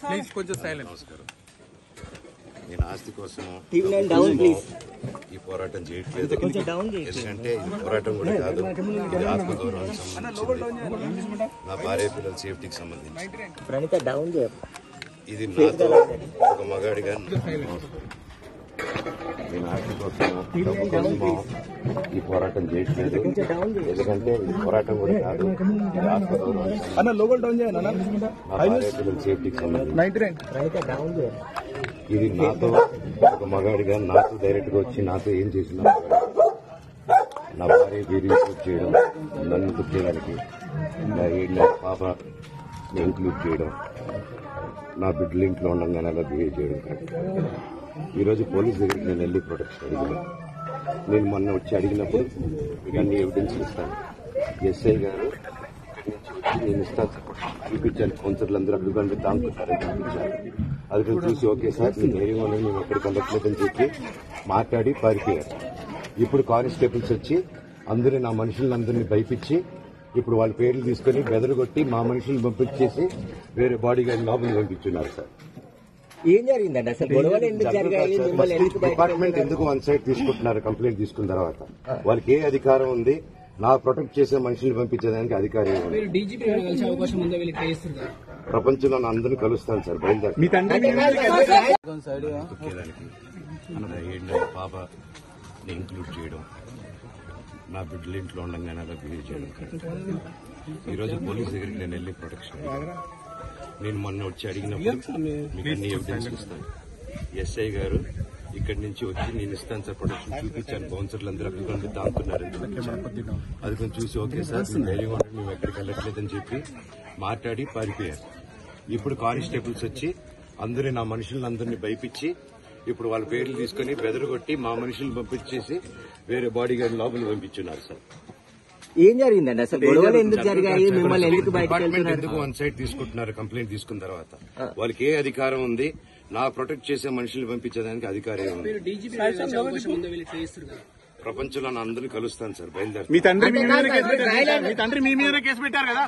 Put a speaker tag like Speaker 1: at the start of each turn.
Speaker 1: Please కొంచెం silent.
Speaker 2: నమస్కారం. నేను ఆస్తి కోసం ఈ పోరాటం చేయట్లేదు. ఎందుకంటే ఈ పోరాటం కూడా కాదు, ఇది ఆత్మగౌరవానికి సంబంధించింది, నా భార్య పిల్లల సేఫ్టీకి సంబంధించి. ఇది నాతో ఒక మగాడిగా నేను ఆస్తి కోసం ఈ పోరాటం చేయట్లేదు. ఎందుకంటే ఈ పోరాటం కూడా కాదు, ఇది ఆత్మగౌరవానికి సంబంధించి, నా భార్య పిల్లల సేఫ్టీకి సంబంధించి. ఇది నాతో ఒక మగాడిగా నాతో డైరెక్ట్ గా వచ్చి నాతో ఏం చేసిన నా భార్య వీడియో షూట్ చేయడం, నన్ను ఇంక్లూడ్ చేయడానికి, నా 7 ఏళ్ల పాపని ఇంక్లూడ్ చేయడం, నా బిడ్డలు ఇంట్లో ఉండగానే అలా బిహేవ్ చేయడం కాదు. ఈరోజు పోలీస్ దగ్గరికి నేను వెళ్ళి ప్రొటెక్షన్ అడిగిన. నేను మొన్న వచ్చి అడిగినప్పుడు మీకు అన్ని ఎవిడెన్స్ ఇస్తాను, ఎస్ఐ గారు నేను ఇస్తాను చూపించాను. కౌన్సిలర్లు అందరూ అడ్డుగా దాంకున్నారని చూపించాను. అది చూసి ఓకే సార్ నేను ధైర్యం అనేది మేము ఎక్కడికి వెళ్ళట్లేదని చెప్పి మాట్లాడి పారిపోయారు. ఇప్పుడు కానిస్టేబుల్స్ వచ్చి అందరూ నా మనుషులందరినీ భయపించి ఇప్పుడు వాళ్ళ పేర్లు తీసుకుని బెదరగొట్టి మా మనుషులను పంపించేసి వేరే బాడీ గార్డ్ లోపలికి పంపించున్నారు సార్.
Speaker 3: ఏం జరిగిందండి అసలు? గొడవలు ఎందుకు జరిగాయి?
Speaker 2: డిపార్ట్మెంట్ ఎందుకు వన్ సైడ్ తీసుకుంటున్నారు? కంప్లైంట్ తీసుకున్న తర్వాత వాళ్ళకి ఏ అధికారం ఉంది? నా ప్రొటెక్ట్ చేసే మనుషులు పంపించేదానికి అధికారం ఉంది. ప్రపంచంలో అందరినీ కలుస్తాను సార్. బయలుదేరి 7 ఏళ్ల పాపని ఇంక్లూడ్ చేయడం, నా బిడ్డలు ఇంట్లో ఉండగానే అలా బిహేవ్ చేయడం కాదు. ఈరోజు పోలీస్ దగ్గరికి నేను వెళ్ళి ప్రొటెక్షన్ నేను మొన్న వచ్చి అడిగినప్పుడు మీకు అన్ని ఎవిడెన్స్ ఇస్తాను. ఎస్ఐ గారు ఇక్కడి నుంచి వచ్చి నేను ఇస్తాను సార్ ప్రొటెక్షన్ చూపించాను. బౌన్సర్లు అందరూ అక్కడ దాంకున్నారని చూపించాను. అది కొంచెం చూసి ఓకే సార్ మేము ధైర్యం ఉండండి మేము ఎక్కడికి వెళ్ళట్లేదని చెప్పి మాట్లాడి పారిపోయారు. ఇప్పుడు కానిస్టేబుల్స్ వచ్చి అందరూ నా మనుషులందరినీ భయపించి ఇప్పుడు వాళ్ళ పేర్లు తీసుకుని బెదరగొట్టి మా మనుషులు పంపించేసి వేరే బాడీ గార్డ్ లోపలికి పంపించున్నారు సార్.
Speaker 3: ఏం జరిగిందండి అసలు? గొడవలు ఎందుకు జరిగాయి? మిమ్మల్ని ఎందుకు
Speaker 2: డిపార్ట్మెంట్ ఎందుకు వన్ సైడ్ తీసుకుంటున్నారు? కంప్లైంట్ తీసుకున్న తర్వాత వాళ్ళకి ఏ అధికారం ఉంది? నా ప్రొటెక్ట్ చేసే మనుషులు పంపించేదానికి అధికారం ఉంది. ప్రపంచంలో అందరినీ కలుస్తాను సార్. బయలుదేరి.
Speaker 1: మీ తండ్రి మీ మీద కేసు పెట్టారు కదా?